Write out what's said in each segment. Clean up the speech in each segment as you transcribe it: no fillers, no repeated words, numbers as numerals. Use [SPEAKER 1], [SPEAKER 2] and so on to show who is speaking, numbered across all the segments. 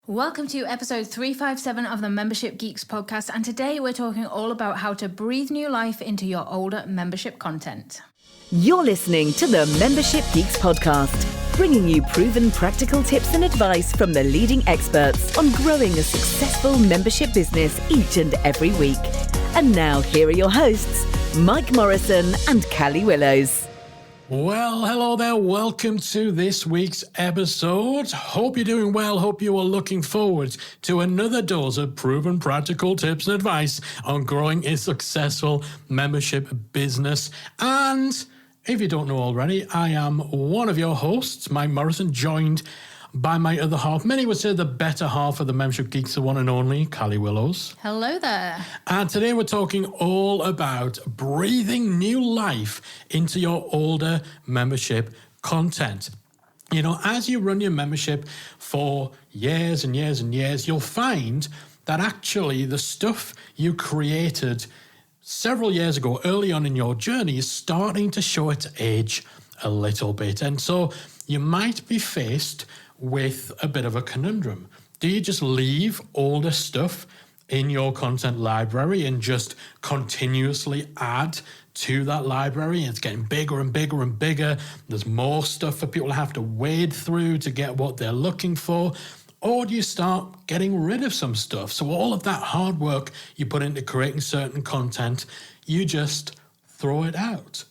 [SPEAKER 1] Welcome to episode 357 of the Membership Geeks podcast, and today we're talking all about how to breathe new life into your older membership content.
[SPEAKER 2] You're listening to the Membership Geeks podcast, bringing you proven practical tips and advice from the leading experts on growing a successful membership business each and every week. And now here are your hosts, Mike Morrison and Callie Willows.
[SPEAKER 3] Well, hello there. Welcome to this week's episode. Hope you're doing well. Hope you are looking forward to another dose of proven practical tips and advice on growing a successful membership business. And if you don't know already, I am one of your hosts, Mike Morrison, joined by my other half. Many would say the better half of the Membership Geeks, the one and only Callie Willows.
[SPEAKER 1] Hello there.
[SPEAKER 3] And today we're talking all about breathing new life into your older membership content. You know, as you run your membership for years and years and years, you'll find that actually the stuff you created several years ago, early on in your journey, is starting to show its age a little bit. And so you might be faced with a bit of a conundrum. Do you just leave older stuff in your content library and just continuously add to that library? It's getting bigger and bigger and bigger. There's more stuff for people to have to wade through to get what they're looking for. Or do you start getting rid of some stuff? So all of that hard work you put into creating certain content, you just throw it out.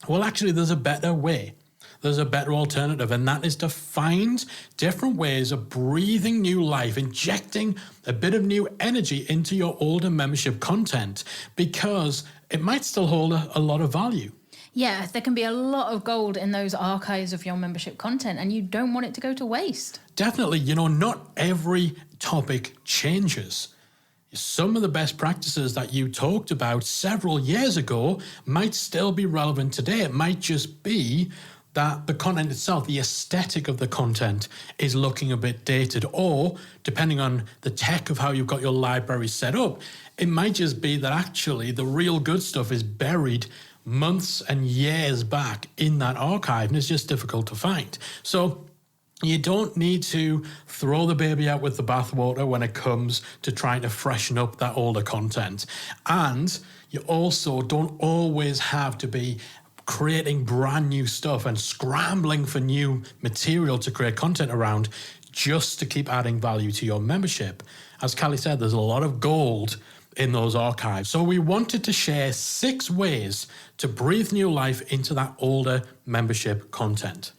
[SPEAKER 3] Well, actually, there's a better way. There's a better alternative, and that is to find different ways of breathing new life, injecting a bit of new energy into your older membership content, because it might still hold a lot of value.
[SPEAKER 1] Yeah, there can be a lot of gold in those archives of your membership content, and you don't want it to go to waste.
[SPEAKER 3] Definitely. You know, not every topic changes. Some of the best practices that you talked about several years ago might still be relevant today. It might just be that the content itself, the aesthetic of the content, is looking a bit dated, or depending on the tech of how you've got your library set up, it might just be that actually the real good stuff is buried months and years back in that archive, and it's just difficult to find. So you don't need to throw the baby out with the bathwater when it comes to trying to freshen up that older content. And you also don't always have to be creating brand new stuff and scrambling for new material to create content around just to keep adding value to your membership. As Callie said, there's a lot of gold in those archives. So we wanted to share 6 ways to breathe new life into that older membership content.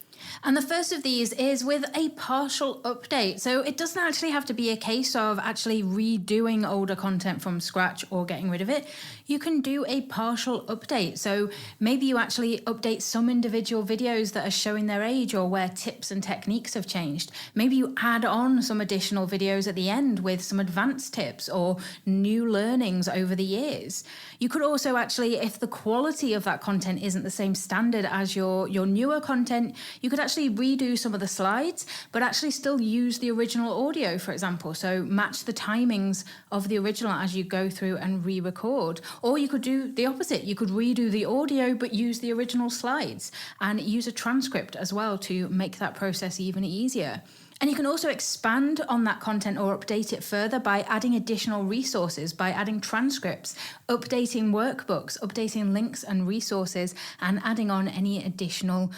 [SPEAKER 1] And the first of these is with a partial update. So it doesn't actually have to be a case of actually redoing older content from scratch or getting rid of it. You can do a partial update. So maybe you actually update some individual videos that are showing their age or where tips and techniques have changed. Maybe you add on some additional videos at the end with some advanced tips or new learnings over the years. You could also actually, if the quality of that content isn't the same standard as your newer content, you could actually redo some of the slides, but actually still use the original audio, for example. So match the timings of the original as you go through and re-record. Or you could do the opposite. You could redo the audio, but use the original slides and use a transcript as well to make that process even easier. And you can also expand on that content or update it further by adding additional resources, by adding transcripts, updating workbooks, updating links and resources, and adding on any additional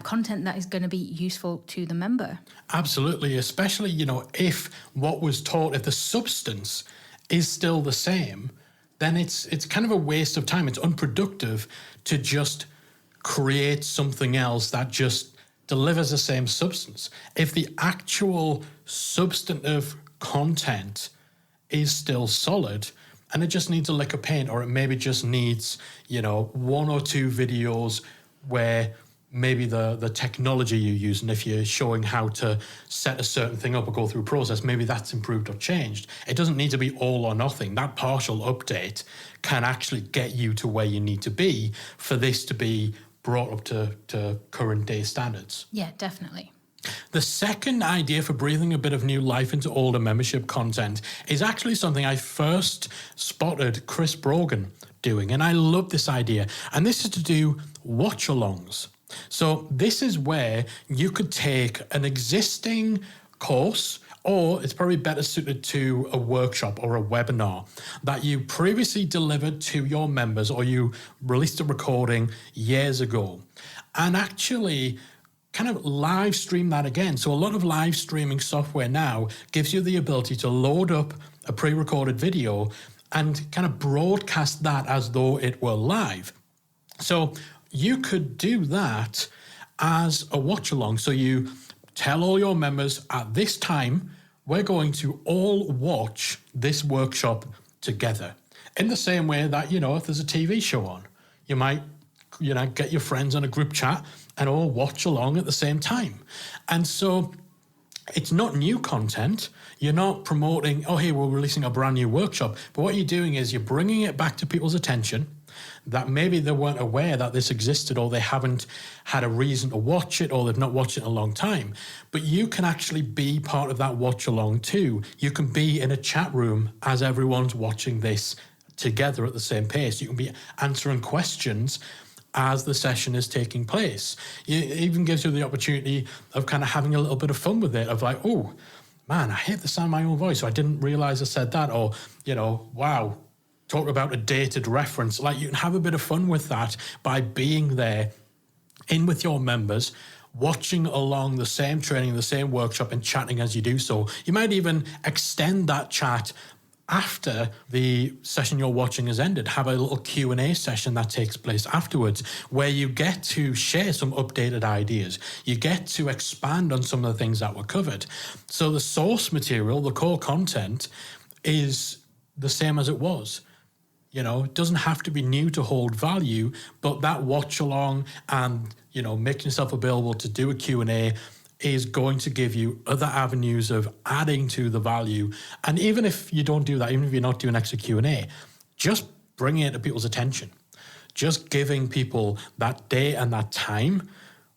[SPEAKER 1] content that is going to be useful to the member.
[SPEAKER 3] Absolutely, especially, you know, if what was taught, if the substance is still the same, then it's kind of a waste of time. It's unproductive to just create something else that just delivers the same substance. If the actual substantive content is still solid and it just needs a lick of paint, or it maybe just needs, you know, 1 or 2 videos where maybe the technology you use, and if you're showing how to set a certain thing up or go through a process, maybe that's improved or changed. It doesn't need to be all or nothing. That partial update can actually get you to where you need to be for this to be brought up to current day standards.
[SPEAKER 1] Yeah, definitely.
[SPEAKER 3] The second idea for breathing a bit of new life into older membership content is actually something I first spotted Chris Brogan doing, and I love this idea. And this is to do watch-alongs. So this is where you could take an existing course Or it's probably better suited to a workshop or a webinar that you previously delivered to your members, or you released a recording years ago, and actually kind of live stream that again. So a lot of live streaming software now gives you the ability to load up a pre-recorded video and kind of broadcast that as though it were live. So you could do that as a watch along. So you tell all your members, at this time, we're going to all watch this workshop together. In the same way that, if there's a TV show on, you might, get your friends on a group chat and all watch along at the same time. And so it's not new content. You're not promoting, oh, hey, we're releasing a brand new workshop. But what you're doing is you're bringing it back to people's attention, that maybe they weren't aware that this existed, or they haven't had a reason to watch it, or they've not watched it in a long time. But you can actually be part of that watch along too. You can be in a chat room as everyone's watching this together at the same pace. You can be answering questions as the session is taking place. It even gives you the opportunity of kind of having a little bit of fun with it, of like, oh, man, I hate the sound of my own voice, so I didn't realize I said that, or, wow, talk about a dated reference. Like, you can have a bit of fun with that by being there in with your members, watching along the same training, the same workshop, and chatting as you do so. You might even extend that chat after the session you're watching has ended. Have a little Q&A session that takes place afterwards, where you get to share some updated ideas. You get to expand on some of the things that were covered. So the source material, the core content, is the same as it was. It doesn't have to be new to hold value, but that watch along and, making yourself available to do a Q&A is going to give you other avenues of adding to the value. And even if you don't do that, even if you're not doing extra Q&A, just bringing it to people's attention, just giving people that day and that time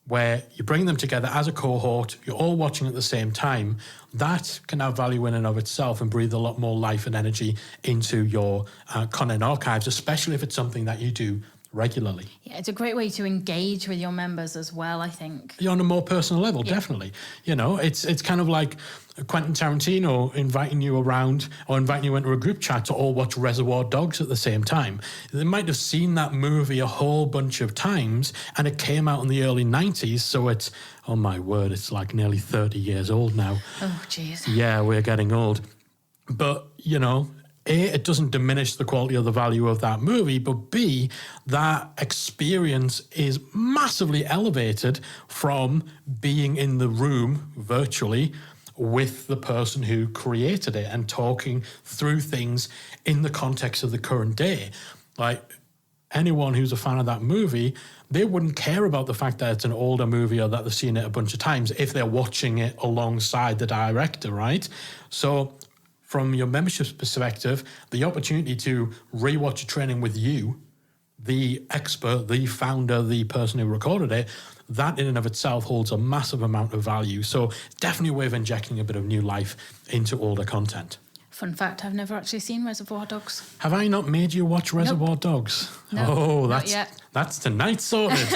[SPEAKER 3] where you bring them together as a cohort, you're all watching at the same time, that can have value in and of itself and breathe a lot more life and energy into your content archives, especially if it's something that you do regularly.
[SPEAKER 1] Yeah, it's a great way to engage with your members as well, I think.
[SPEAKER 3] On a more personal level, definitely. It's kind of like Quentin Tarantino inviting you around, or inviting you into a group chat to all watch Reservoir Dogs at the same time. They might have seen that movie a whole bunch of times, and it came out in the early 90s, so it's, oh my word, it's like nearly 30 years old now.
[SPEAKER 1] Oh, jeez.
[SPEAKER 3] Yeah, we're getting old. But, A, it doesn't diminish the quality or the value of that movie, but B, that experience is massively elevated from being in the room virtually with the person who created it and talking through things in the context of the current day. Like, anyone who's a fan of that movie, they wouldn't care about the fact that it's an older movie or that they've seen it a bunch of times if they're watching it alongside the director, right? So from your membership's perspective, the opportunity to rewatch a training with you, the expert, the founder, the person who recorded it, that in and of itself holds a massive amount of value. So definitely a way of injecting a bit of new life into older content.
[SPEAKER 1] Fun fact, I've never actually seen Reservoir Dogs.
[SPEAKER 3] Have I not made you watch Reservoir Dogs?
[SPEAKER 1] No,
[SPEAKER 3] oh,
[SPEAKER 1] not yet.
[SPEAKER 3] That's tonight sorted.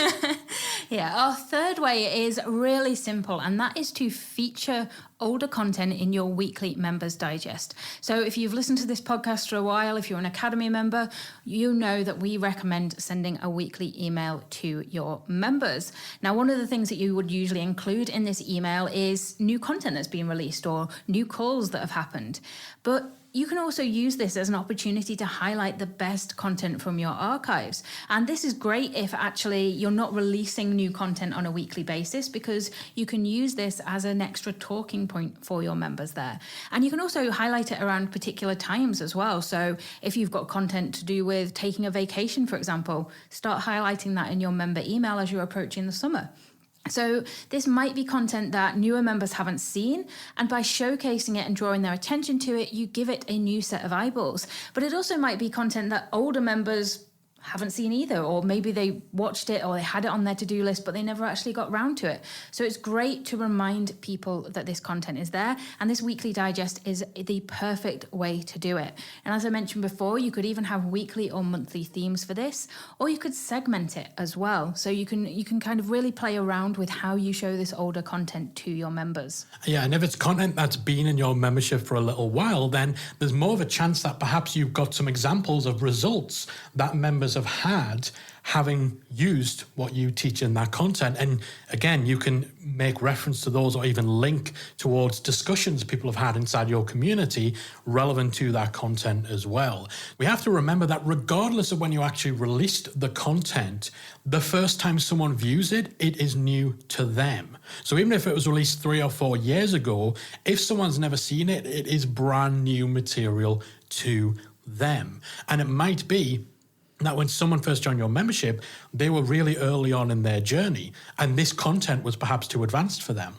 [SPEAKER 1] Yeah, our third way is really simple, and that is to feature older content in your weekly Members Digest. So if you've listened to this podcast for a while, if you're an Academy member, you know that we recommend sending a weekly email to your members. Now, one of the things that you would usually include in this email is new content that's been released or new calls that have happened. But you can also use this as an opportunity to highlight the best content from your archives. And this is great if actually you're not releasing new content on a weekly basis, because you can use this as an extra talking point for your members there. And you can also highlight it around particular times as well. So if you've got content to do with taking a vacation, for example, start highlighting that in your member email as you're approaching the summer. So this might be content that newer members haven't seen, and by showcasing it and drawing their attention to it, you give it a new set of eyeballs. But it also might be content that older members haven't seen either, or maybe they watched it or they had it on their to-do list but they never actually got round to it. So it's great to remind people that this content is there, and this weekly digest is the perfect way to do it. And as I mentioned before, you could even have weekly or monthly themes for this, or you could segment it as well, so you can kind of really play around with how you show this older content to your members.
[SPEAKER 3] Yeah, and if it's content that's been in your membership for a little while, then there's more of a chance that perhaps you've got some examples of results that members have had having used what you teach in that content. And again, you can make reference to those or even link towards discussions people have had inside your community relevant to that content as well. We have to remember that regardless of when you actually released the content, the first time someone views it, it is new to them. So even if it was released 3 or 4 years ago, if someone's never seen it, it is brand new material to them. And it might be that when someone first joined your membership, they were really early on in their journey, and this content was perhaps too advanced for them.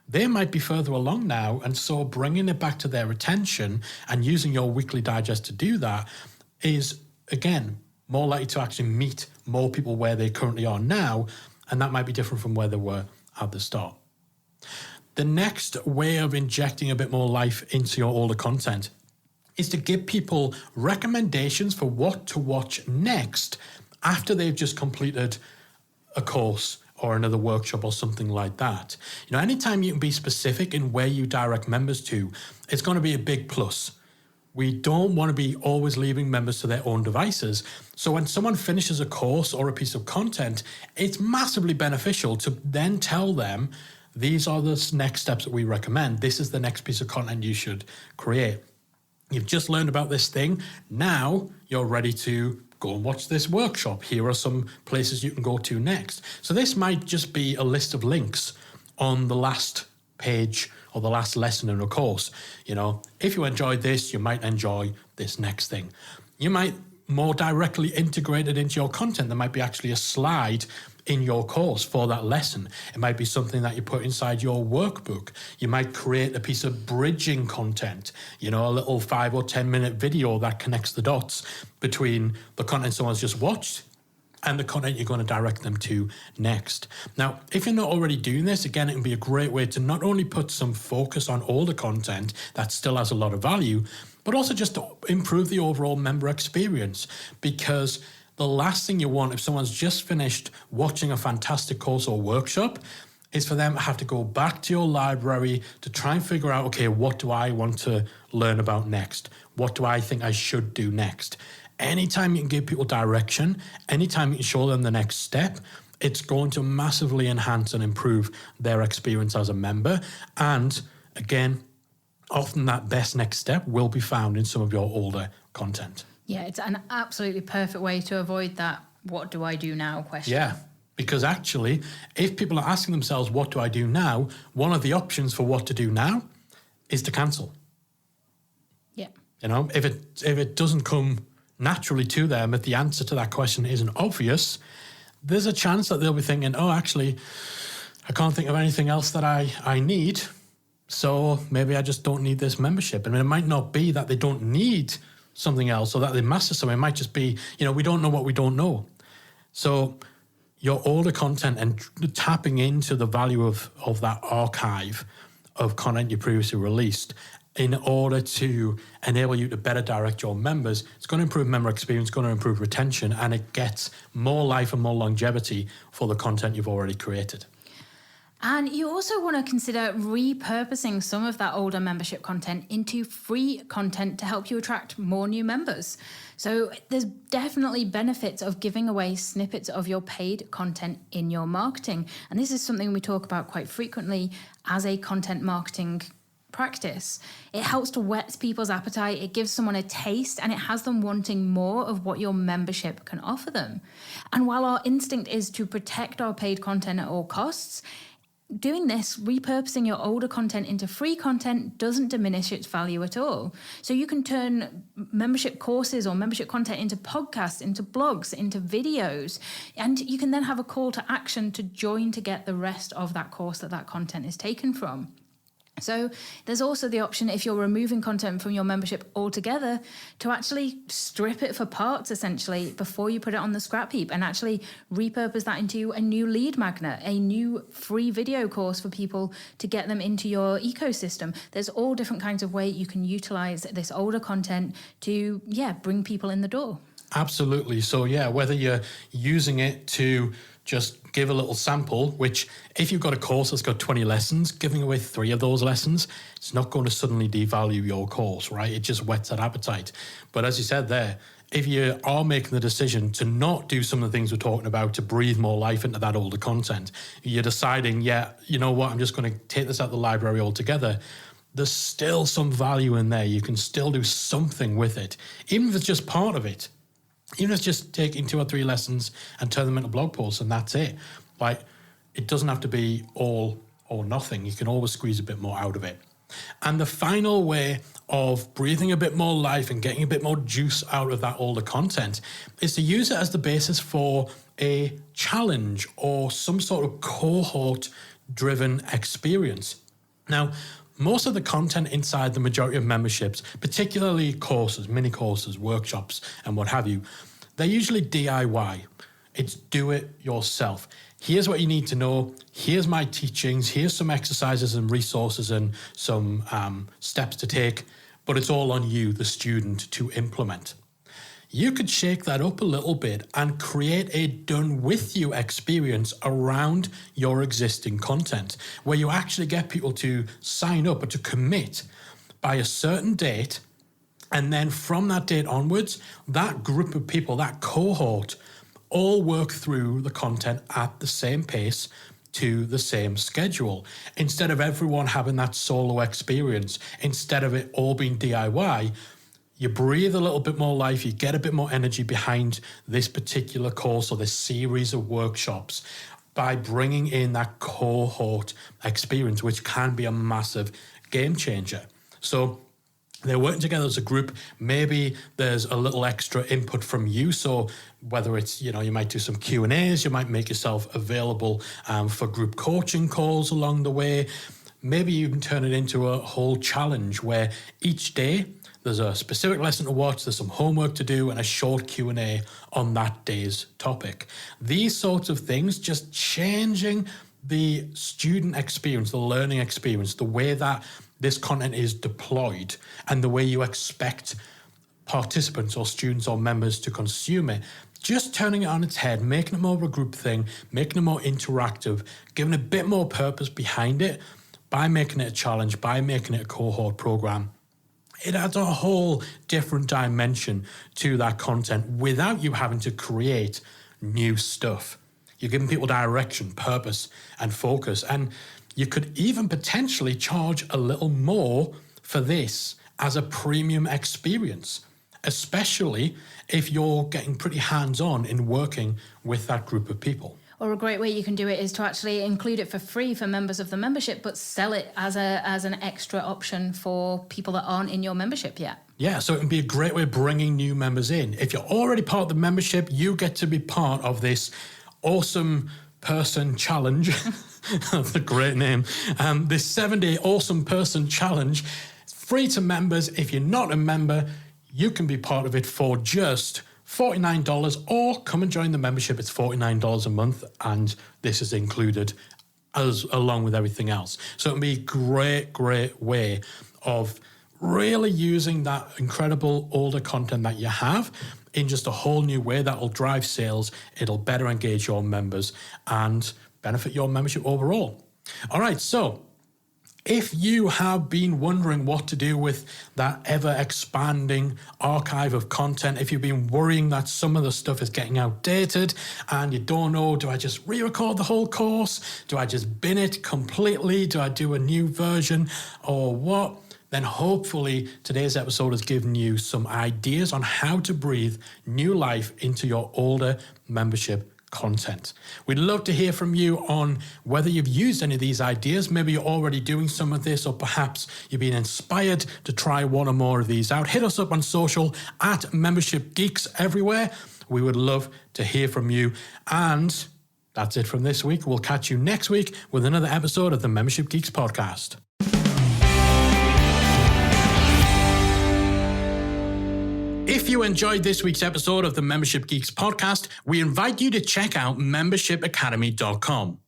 [SPEAKER 3] They might be further along now, and so bringing it back to their attention and using your weekly digest to do that is, again, more likely to actually meet more people where they currently are now, and that might be different from where they were at the start. The next way of injecting a bit more life into your older content is to give people recommendations for what to watch next after they've just completed a course or another workshop or something like that. You know, anytime you can be specific in where you direct members to, it's going to be a big plus. We don't want to be always leaving members to their own devices. So when someone finishes a course or a piece of content, it's massively beneficial to then tell them, these are the next steps that we recommend. This is the next piece of content you should create. You've just learned about this thing. Now you're ready to go and watch this workshop. Here are some places you can go to next. So this might just be a list of links on the last page or the last lesson in a course. You know, if you enjoyed this, you might enjoy this next thing. You might more directly integrate it into your content. There might be actually a slide in your course for that lesson. It might be something that you put inside your workbook. You might create a piece of bridging content, you know, a little 5 or 10 minute video that connects the dots between the content someone's just watched and the content you're going to direct them to next. Now, if you're not already doing this, again, it can be a great way to not only put some focus on older content that still has a lot of value, but also just to improve the overall member experience, because the last thing you want if someone's just finished watching a fantastic course or workshop is for them to have to go back to your library to try and figure out, okay, what do I want to learn about next? What do I think I should do next? Anytime you can give people direction, anytime you can show them the next step, it's going to massively enhance and improve their experience as a member. And again, often that best next step will be found in some of your older content.
[SPEAKER 1] Yeah, it's an absolutely perfect way to avoid that "what do I do now" question.
[SPEAKER 3] Yeah, because actually, if people are asking themselves, what do I do now? One of the options for what to do now is to cancel.
[SPEAKER 1] Yeah.
[SPEAKER 3] You know, if it doesn't come naturally to them, if the answer to that question isn't obvious, there's a chance that they'll be thinking, oh, actually, I can't think of anything else that I need, so maybe I just don't need this membership. And it might not be that they don't need something else or that they master something. It might just be, you know, we don't know what we don't know. So your older content and tapping into the value of that archive of content you previously released in order to enable you to better direct your members, it's going to improve member experience, going to improve retention, and it gets more life and more longevity for the content you've already created.
[SPEAKER 1] And you also want to consider repurposing some of that older membership content into free content to help you attract more new members. So there's definitely benefits of giving away snippets of your paid content in your marketing. And this is something we talk about quite frequently as a content marketing practice. It helps to whet people's appetite, it gives someone a taste, and it has them wanting more of what your membership can offer them. And while our instinct is to protect our paid content at all costs, doing this, repurposing your older content into free content, doesn't diminish its value at all. So you can turn membership courses or membership content into podcasts, into blogs, into videos, and you can then have a call to action to join to get the rest of that course that content is taken from. So there's also the option, if you're removing content from your membership altogether, to actually strip it for parts, essentially, before you put it on the scrap heap, and actually repurpose that into a new lead magnet, a new free video course for people to get them into your ecosystem. There's all different kinds of ways you can utilize this older content to, bring people in the door.
[SPEAKER 3] Absolutely. So whether you're using it to just give a little sample, which if you've got a course that's got 20 lessons, giving away 3 of those lessons, it's not going to suddenly devalue your course, right? It just whets that appetite. But as you said there, if you are making the decision to not do some of the things we're talking about, to breathe more life into that older content, you're deciding, you know what, I'm just going to take this out of the library altogether. There's still some value in there. You can still do something with it, even if it's just part of it. Even if it's just taking 2 or 3 lessons and turn them into blog posts, and that's it. Like, it doesn't have to be all or nothing. You can always squeeze a bit more out of it. And the final way of breathing a bit more life and getting a bit more juice out of that older content is to use it as the basis for a challenge or some sort of cohort-driven experience. Now, most of the content inside the majority of memberships, particularly courses, mini courses, workshops, and what have you, they're usually DIY. It's do it yourself. Here's what you need to know. Here's my teachings. Here's some exercises and resources and some steps to take, but it's all on you, the student, to implement. You could shake that up a little bit and create a done with you experience around your existing content, where you actually get people to sign up or to commit by a certain date. And then from that date onwards, that group of people, that cohort, all work through the content at the same pace to the same schedule. Instead of everyone having that solo experience, instead of it all being DIY, you breathe a little bit more life, you get a bit more energy behind this particular course or this series of workshops by bringing in that cohort experience, which can be a massive game changer. So they're working together as a group. Maybe there's a little extra input from you. So whether it's, you might do some Q&As, you might make yourself available for group coaching calls along the way. Maybe you can turn it into a whole challenge where each day there's a specific lesson to watch, there's some homework to do, and a short Q&A on that day's topic. These sorts of things, just changing the student experience, the learning experience, the way that this content is deployed, and the way you expect participants or students or members to consume it, just turning it on its head, making it more of a group thing, making it more interactive, giving a bit more purpose behind it by making it a challenge, by making it a cohort program. It adds a whole different dimension to that content without you having to create new stuff. You're giving people direction, purpose, and focus. And you could even potentially charge a little more for this as a premium experience, especially if you're getting pretty hands-on in working with that group of people.
[SPEAKER 1] Or a great way you can do it is to actually include it for free for members of the membership, but sell it as an extra option for people that aren't in your membership yet.
[SPEAKER 3] Yeah, so it can be a great way of bringing new members in. If you're already part of the membership, you get to be part of this awesome person challenge. That's a great name. This 7-day awesome person challenge. It's free to members. If you're not a member, you can be part of it for just $49, or come and join the membership. It's $49 a month, and this is included along with everything else. So it'll be a great way of really using that incredible older content that you have in just a whole new way that will drive sales. It'll better engage your members and benefit your membership overall. All right, so if you have been wondering what to do with that ever-expanding archive of content, if you've been worrying that some of the stuff is getting outdated and you don't know, do I just re-record the whole course? Do I just bin it completely? Do I do a new version or what? Then hopefully today's episode has given you some ideas on how to breathe new life into your older membership content. We'd love to hear from you on whether you've used any of these ideas. Maybe you're already doing some of this, or perhaps you've been inspired to try one or more of these out. Hit us up on social at Membership Geeks everywhere. We would love to hear from you. And that's it from this week. We'll catch you next week with another episode of the Membership Geeks podcast. If you enjoyed this week's episode of the Membership Geeks podcast, we invite you to check out membershipacademy.com.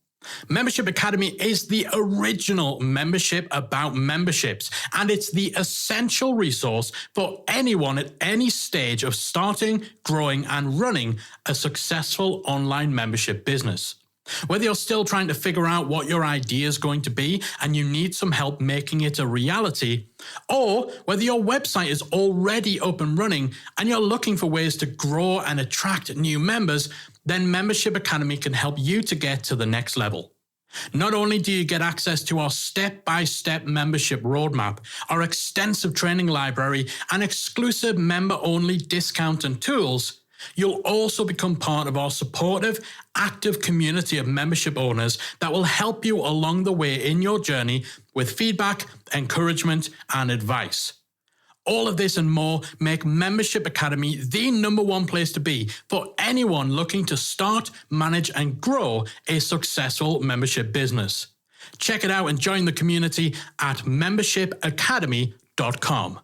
[SPEAKER 3] Membership Academy is the original membership about memberships, and it's the essential resource for anyone at any stage of starting, growing, and running a successful online membership business. Whether you're still trying to figure out what your idea is going to be and you need some help making it a reality, or whether your website is already up and running and you're looking for ways to grow and attract new members, then Membership Academy can help you to get to the next level. Not only do you get access to our step-by-step membership roadmap, our extensive training library, and exclusive member-only discount and tools, you'll also become part of our supportive, active community of membership owners that will help you along the way in your journey with feedback, encouragement, and advice. All of this and more make Membership Academy the #1 place to be for anyone looking to start, manage, and grow a successful membership business. Check it out and join the community at membershipacademy.com.